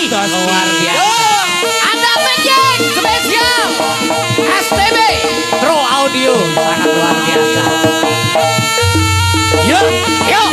luar biasa. Ada magic spesial STB True Audio sangat luar biasa. Yuk, yuk.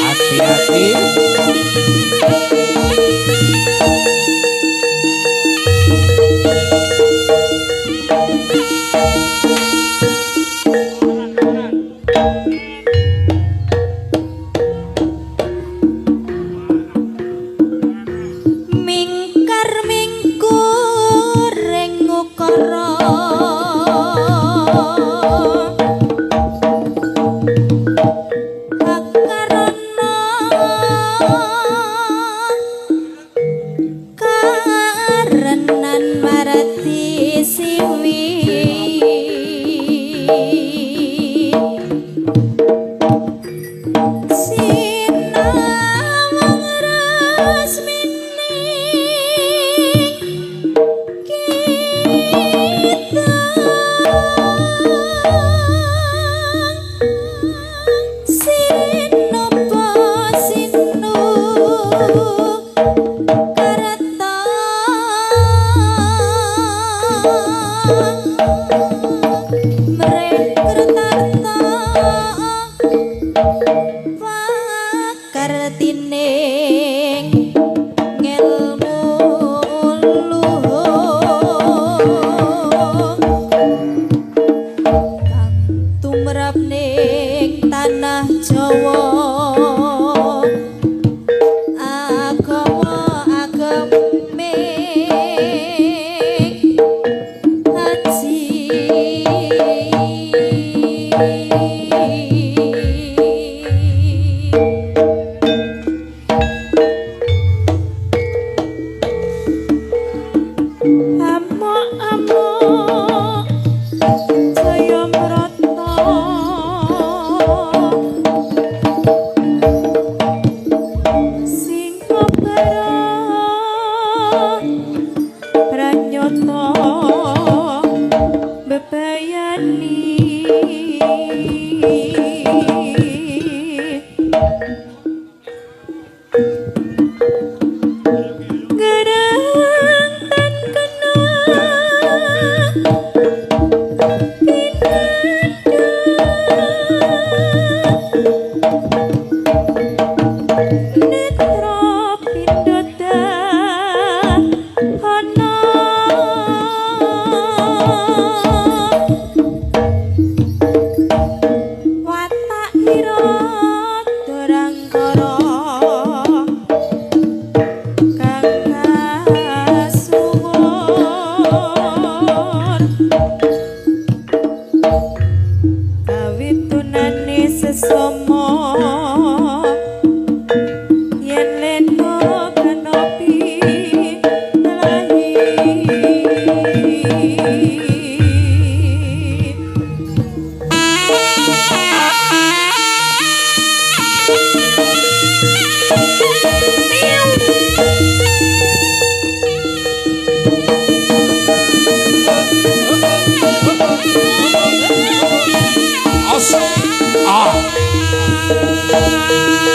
Hati-hati.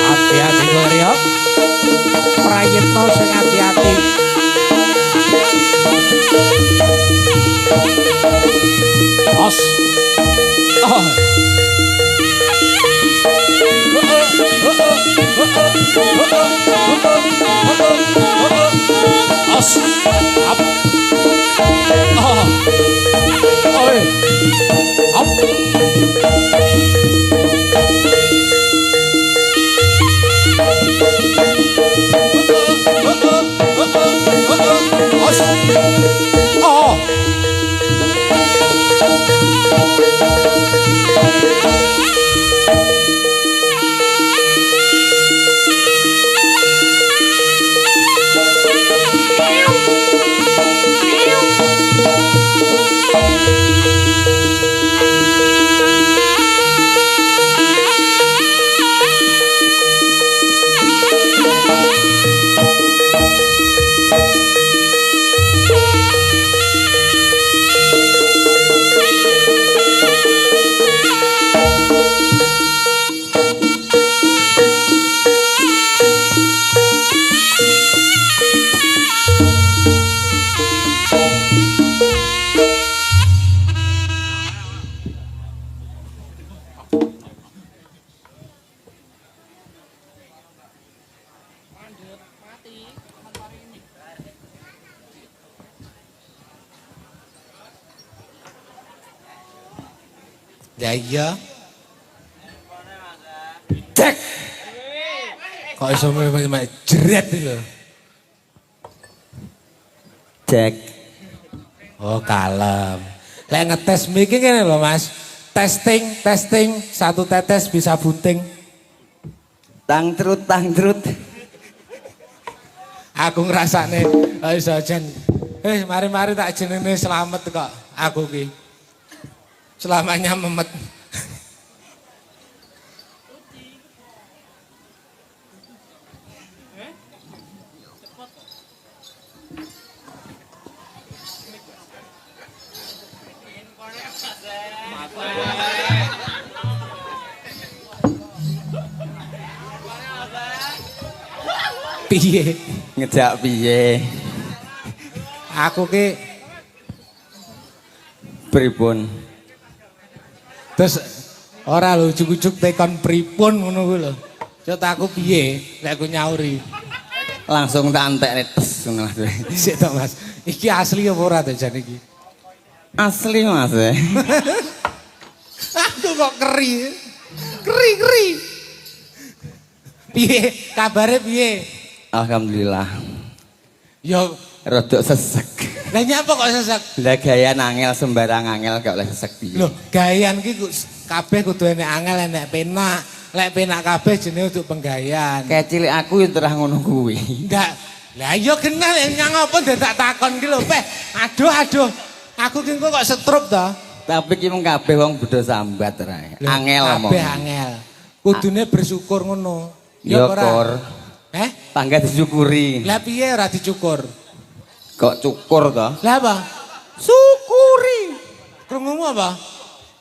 Hati-hati Gloria. Prayitno sing hati-hati. Os. Oh. Os. Up. Oh. Oi. Up. Ya iya. Cek. Kok iso jeret iki lho. Cek. Oh, kalem. Lek ngetes miki ngene lho, Mas. Testing, satu tetes bisa bunting. Tangtrut. Aku ngrasakne iso jan. Mari tak jenenge selamat kok aku ki. Selamanya memet. Piye? Ngejak piye? Aku ki Pripun? terus ora lho ujug-ujug tekon pripun ngono kuwi lho. Cot aku piye lek aku nyauri. Langsung tak entekne tes ngono. Sik to Mas. Iki asli apa ora to jan iki? Asli Mas. Aku kok keri. Keri. Piye? Kabare piye? Alhamdulillah. Yo Rodok sesek. lah nyapa kok sesek? Lah gaya angel sembarang angel gak oleh sesek piye. Loh, gayan ki kabeh kudu enek angel enek penak. Lek penak kabeh jenenge untuk penggayan. Kayak cilik aku yo terah ngono kuwi. Ndak. Lah iya kenal nyang apa tak takon ki lho, Peh. Aduh. Aku ki kok setrup to. Tapi ki mung kabeh wong bodho sambat ra. Angel omong. Kabeh angel. Kudune bersyukur ngono. Ya kor. Tangga disyukuri. Lah piye ora dicukur? Kok cukur to? Lah apa? Syukuri. Krungumu apa?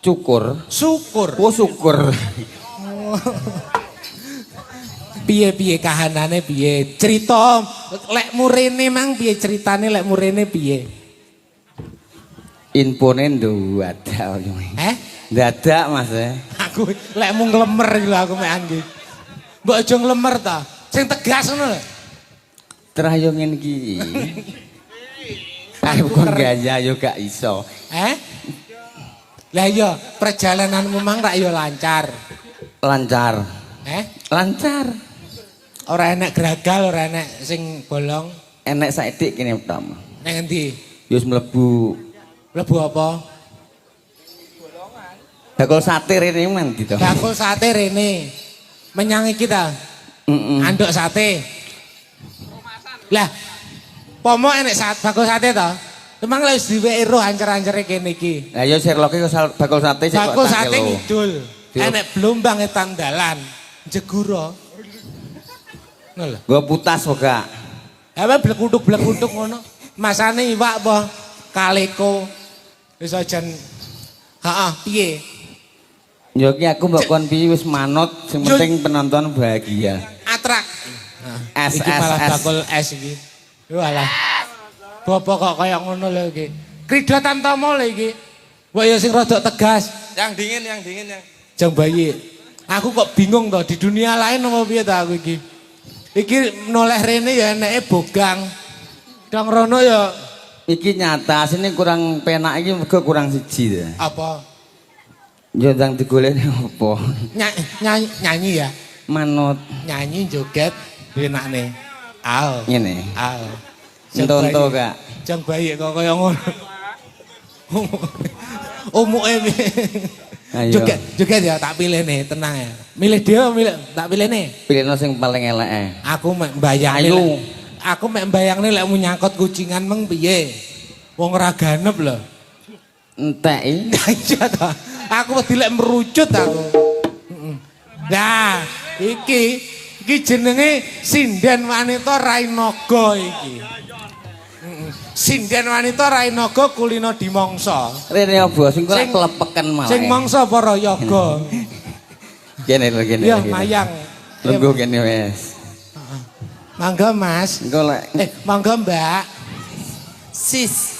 Cukur. Syukur. Oh syukur. Piye kahanane piye? Cerita lek murene mang piye ceritane lek murene piye? Infone ndadak. Dadak Mas. Aku lek mung nglemer iki lho aku mekan iki. Mbok aja nglemer ta. Sing tegas ngono lho. Terayo ngene iki. Aku kon gaya yo gak iso. Lah iya, perjalananmu mang rak yo lancar. Lancar. Lancar. Ora enek gragal, ora enek sing bolong. Enek saithik kene utam. Nang endi? Yo wis mlebu. Mlebu apa? Bakul sate rene men gitu. Bakul sate rene. Menyang iki ta? Anduk sate. Lah, pomo enek bakul sate to? Emang lek wis diweki roh ancer-ancere kene iki. Lah ya Sherlock iki bakul sate sik kok. Bakul sate ngidul. Enek blombang etan dalan. Jegura. Ngono lho. Gua putas kok gak. Apa blekutuk ngono. Masane iwak apa? Kaleko. Wis ajan. Heeh, piye? Ya iki aku mbok kon piye wis manut, sing penting penonton bahagia. Atrak. S Iki malah bakul es iki. Walah. Bapak kok kaya ngono lho iki. Krida Tamtama lho iki. Wah ya sing rada tegas. Yang dingin yang. Jang bayi. Aku kok bingung to di dunia lain apa piye ta aku iki. Iki noleh rene ya eneke bogang. Dang rono ya Iki nyata sini kurang penak iki mergo kurang siji ta. apa? Yo ndang digoleki apa? Nyanyi ya. Manut Nyanyi joget enakne. Al. ngene. Al. Entonto gak. Jang bayi kok kaya ngono. Umuke Ayo. Joget ya tak pilih nih, tenang ya. Milih dia tak pilih nih. Pilihno sing paling eleke. Aku mek mbayangne. Ayo. Aku mek mbayangne lek mu nyangkut kucingan meng piye? Wong ora ganep lho. Enteki. Iya ta. Aku wedi lek merucut aku. Nah, iki jenenge sinden wanita Rainaga iki. Sinden wanita Rainaga kulino dimangsa. Rene apa sing kok klepeken malah. Sing mangsa para yoga. Kene lho kene. Ya mayang. Lungguh kene wis. Mangga Mas. Engko lek Mangga Mbak. Sis.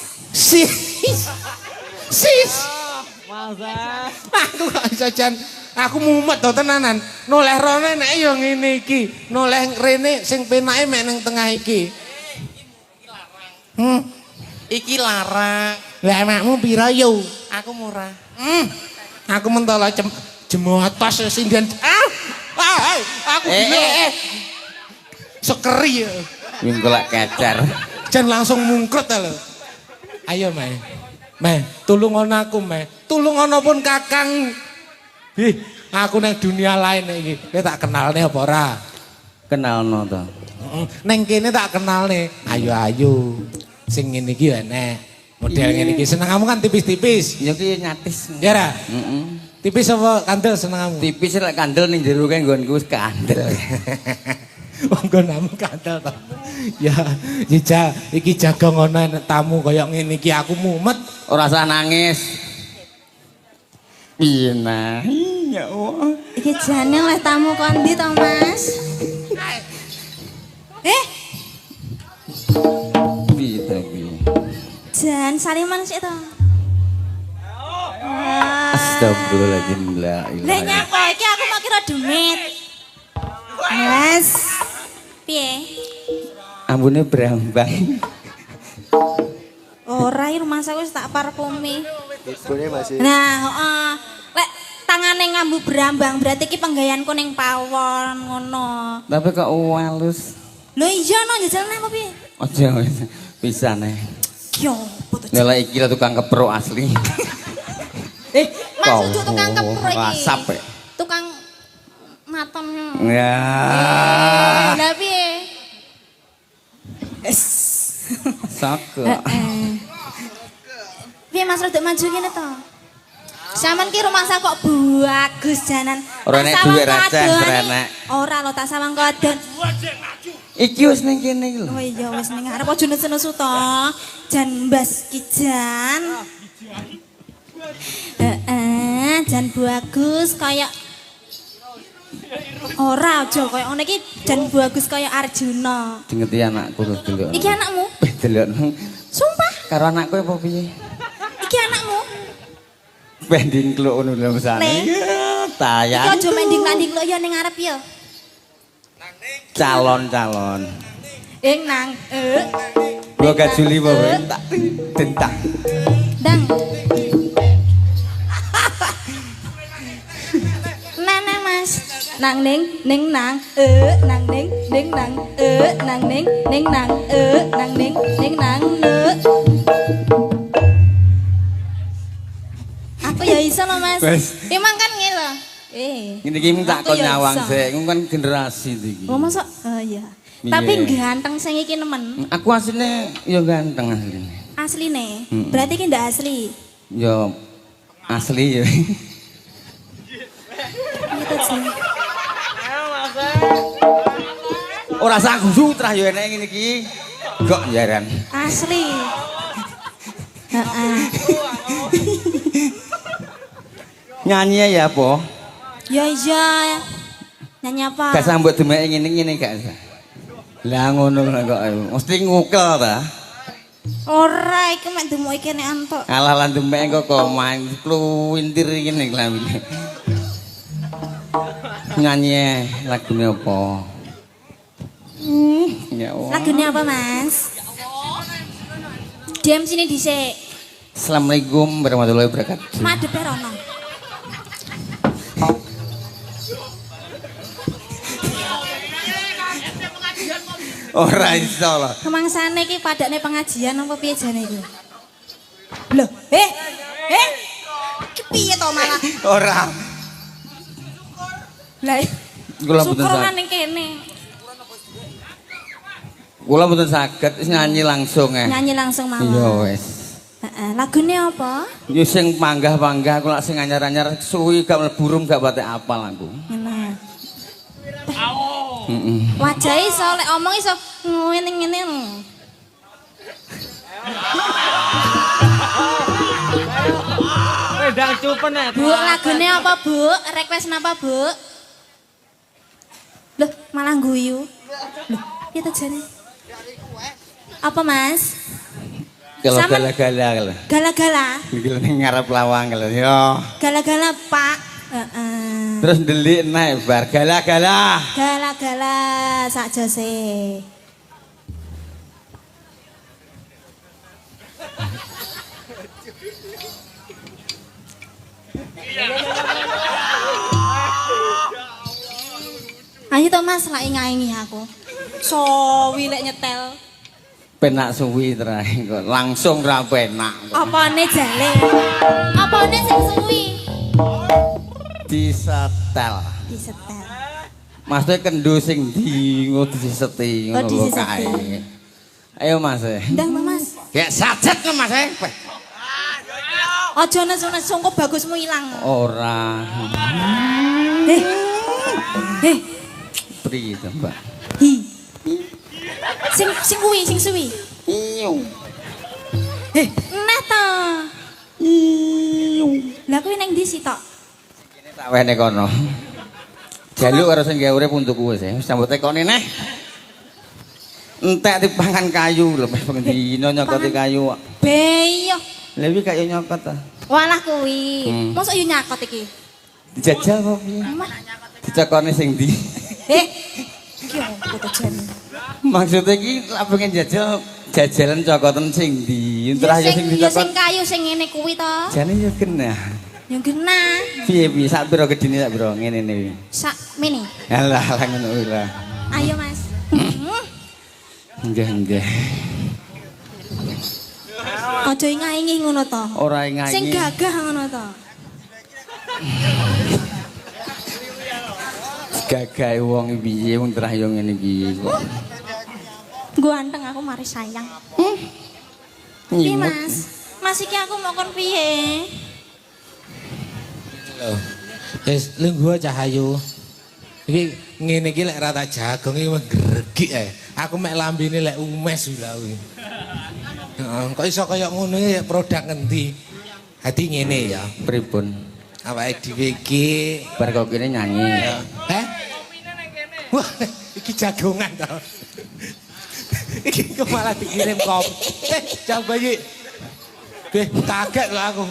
Aku kok iso jan aku mumet to tenanan. Noleh rene nek ya ngene iki. Noleh rene sing penake mek nang tengah iki. Iki larang. Lah emakmu pira yo? Aku murah. Aku mentolo jemotos sindian. Aku sekeri ya. Mingkolak kecer. Jan langsung mungkrut lho. Ayo, Meh. Meh, tulungono aku, Meh. Tulungono pun Kakang. Aku nang dunia lain iki. Kowe tak kenalne apa ora? Kenalno to. Neng kene tak kenalne. Ayo. Sing ngene iki enek. Model ngene iki seneng kamu kan tipis-tipis. Ya ki nyatis. Ya ra? Heeh. Tipis apa kandel seneng kamu? Tipis lek kandel ning jero kae nggonku wis kandel. Wong namu kandel to. Ya, Jija, iki jaga ngono enek tamu kaya ngene iki aku mumet. Ora usah nangis. Piye nah? Ya Allah. Iki jane oleh tamu kondi to, Mas? Piye to piye? Jan saliman sik to. Astagfirullahaladzim la Lah ilaha. nyapa iki aku mau kira demit. Mas. Piye? Ambune brambang. Ora iki rumah saya wis tak parfumi. Nah, heeh. Lek tangane ngambu brambang berarti iki penggayanku ning pawon ngono. Tapi kok walus. Lho iya no jajalan apa piye? Aja wis pisan ae. Yo, foto. Lha iki lah tukang keprok asli. Mas ujuk tukang kepro iki. Rasap. Tukang maton. Ya. Lah piye? Saka. Piye Mas rada maju kene to? Sampeyan ki rumah saya kok bagus janan. Ora nek duwe receh renek. Ora lho tak sawang kodan. Iki wis ning kene iki lho. Oh iya wis ning arep aja nesu to. Jan mbas ki jan. Jan bagus kaya ora aja kaya ngene iki jan bagus kaya Arjuna. Dingeti anakku terus delok. Iki anakmu? Delok. Sumpah, Karo anakku apa piye? iki anakmu. Bending kluk ngono lho mesane. Iki Tayang. aja mending-mending lho ya ning arep ya. Calon-calon. Nang Gua gak juli apa tak tentak. Dang. Nang Mas. Nang ning nang nang ning nang nang ning nang nang ning nang Aku ya iso lho Mas. Emang kan ngene lho. Ini iki tak Aku kon ya nyawang iso. sik, kan generasi iki. Oh masa? Oh iya. Iya. Tapi ganteng sing iki nemen. Aku asline ya ganteng asline. Asline. Berarti ki ndak asli. Ya asli ya. Gitu sih. Ora sak gusu trah ya enek ngene iki. Kok jaran. Asli. Heeh. Nyanyi ya apa? Ya iya. Nyanyi apa? Gak sambut demeke ngene-ngene gak usah. Lah ngono kok mesti ngukel ta. Ora iki mek demoke kene antuk. Alah lan demeke kok main kluwintir ngene klambine. Nyanyi lagune apa? Ya Allah. Lagune apa, Mas? Diam sini dhisik. Assalamualaikum warahmatullahi wabarakatuh. Madhep rono. Ora iso lho. Kemangsane iki padakne pengajian apa piye jane iki? Loh, Iki piye to malah? Ora. Lah, Kula mboten syukur saged. ning kene. Kula mboten saged wis nyanyi langsung Nyanyi langsung mawon. Iya wis. Heeh, lagune apa? Yo sing panggah-panggah kula sing anyar-anyar suwi gak mlebu gak pate apal aku. Ngene. Heeh. Wajahe iso lek omong iso ngene-ngene. Wedang cupen ya. Bu, lagune apa, Bu? Request napa, Bu? Loh, malah guyu. Loh, piye to jane? Apa, Mas? Kalau Sama- gala-gala kalau. Gala-gala. Iki ning ngarep lawang kalau yo. Gala-gala, Pak. Heeh. Terus ndelik naik bar gala-gala. Gala-gala sak jose. Ayo to Mas lak ngaingi aku. Sowi lek nyetel. Penak suwi terakhir kok langsung ra penak. Apane jale? Apane sing suwi? Disetel. Disetel. Maksudnya kendo sing di diseti ngono lho kae. Ayo Mas. Ndang Mas. Ya sajet lho Mas. Aja nesu-nesu kok bagusmu ilang. Ora. Heh. Pri to, Mbak. Hi. Sing kuwi, sing suwi. Iyo. Nah ta. Iyo. Lah kuwi nang ndi sih tok? Ini tak wene kono. Jaluk karo sing gawe urip untukku wis, sambut tekone neh. Entek dipangan kayu lho, ping dino nyokoti kayu. Beyo. Lha iki kayu nyokot ta. Walah kuwi. Mosok yo nyakot iki. Dijajal kok piye? Dicokone sing ndi? Iki opo to jan? Maksudnya iki lak pengen jajal jajalan cokotan sing ndi? Entar ya sing dicokot. Sing kayu sing ngene kuwi to. Jane yo genah. Yo genah. Piye sak pira gedine sak pira ngene iki. Sak mini. Alah ngono kuwi lah. Ayo Mas. Nggih. Aja ngaingi ngono to. Ora ngaingi. Sing gagah ngono to. Gagahe wong piye wong terah yo ngene iki kok. Ganteng aku mari sayang. Piye Mas? Mas iki aku mau kon piye? Lho. Wis lungguh Cahayu. Iki ngene iki lek rata jagung iki ngregik ae. Aku mek lambene lek umes lho kuwi. Heeh, kok iso kaya ngono ya produk ngendi? Hati ngene ya. Pripun? Awake dhewe iki Bar kok kene nyanyi. Heh? Wah, iki jagongan to. Iki kok malah dikirim kopi. Coba iki. Kaget lho aku.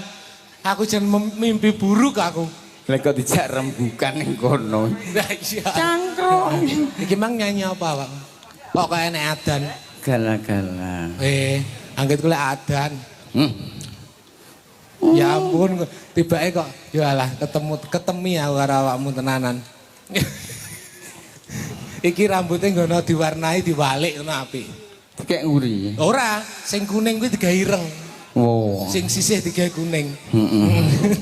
Aku jan mimpi buruk aku. Lek kok dijak rembukan ning kono. Lah iya. Cangkruk. Iki mang nyanyi apa, Pak? Kok kaya enek adan. Gala-gala. Anggit kula adan. Ya ampun, tibake kok ya alah ketemi aku karo awakmu tenanan. Iki rambutnya ngono diwarnai diwalik ngono apik. Dikek nguri. Ora, sing kuning kuwi digawe ireng. Wow. Sing sisih digawe kuning.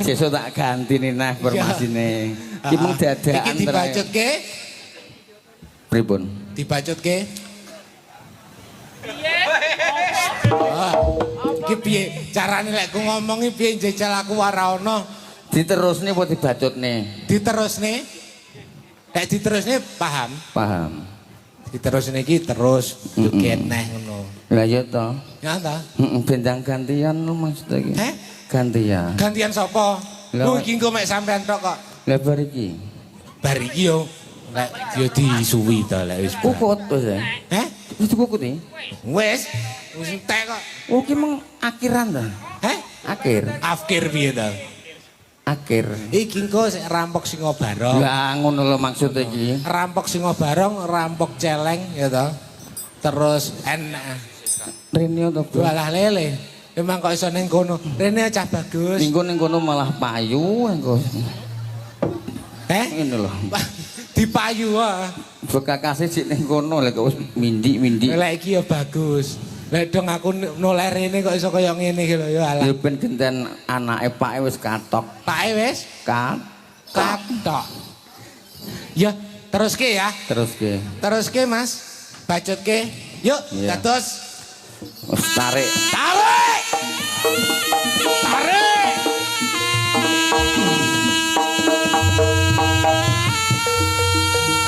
Sesuk tak gantine nah informasine. Iki mung dadakan. Iki dibacutke. Pripun? Dibacutke. Iki piye carane lek ku ngomongi piye njejal aku ora ono. Diterusne apa dibacutne? Diterusne. Lek diterusne paham? Paham. Diterusne iki terus joget neh ngono. Lah ya to. Ya ta? Bendang gantian lho maksud iki. Gantian. Gantian sapa? Lu iki engko mek sampean tok kok. Lah bar iki. Bar iki yo lek yo disuwi to lek wis. Kukut wis. Wis kukut iki. Wis entek kok. Oh ki meng akhiran ta? Akhir. Afkir piye to? Akhir. Iki engko sik rampok singa barong. Lah ngono lho maksud iki. Rampok singa barong, rampok celeng ya to. Terus enak. Rene to, Bro. Walah lele. Memang kok iso ning kono. Rene cah bagus. Ning kono malah payu engko. Ngene lho. Dipayu wae. Bekakase sik ning kono lek wis mindik-mindik. Lek iki ya bagus. Lek dong aku noleh rene kok iso kaya ngene iki lho ya alah. Ya ben genten anake pake wis katok. Pake wis katok. Ya, teruske ya. Teruske. Teruske Mas. Bacutke. Yuk, dados. Wis tarik. Tarik! Tarik!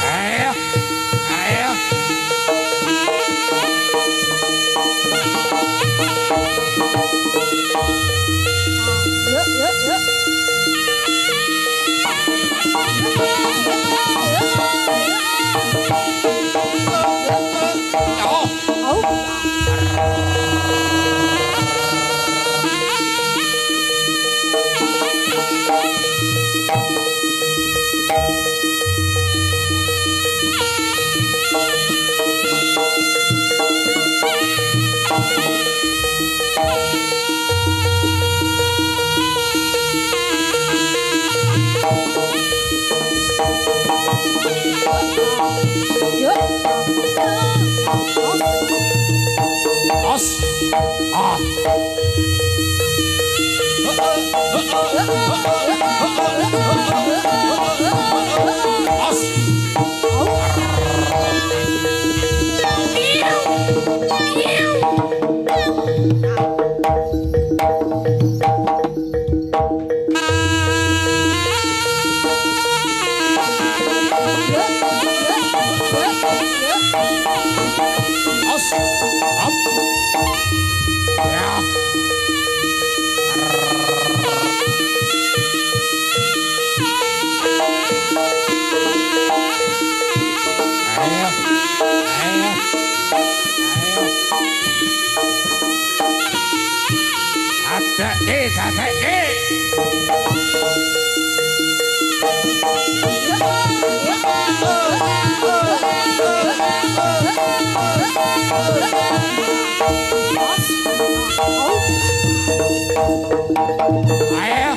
Ayo. Ayo. Yuk. Os. Ah. Os. Os. Hop. Ya. Ayo. Ayo. Ayo. Hati-hati. Ayo.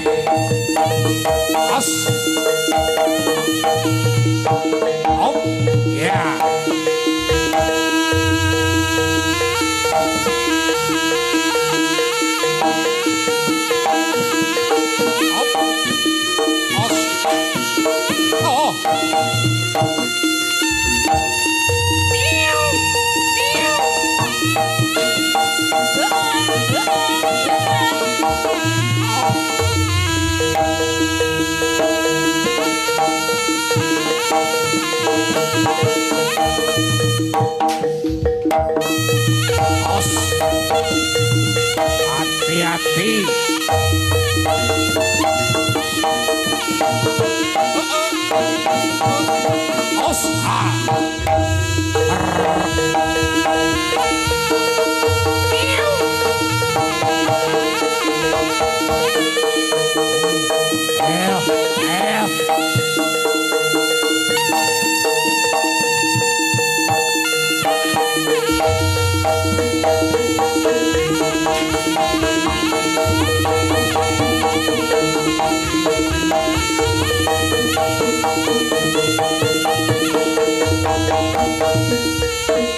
Os. Hop. Ya. Hop. Os. Oh. Os. Hati-hati. Os. Ah. Ayo. Ayo.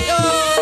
Yo.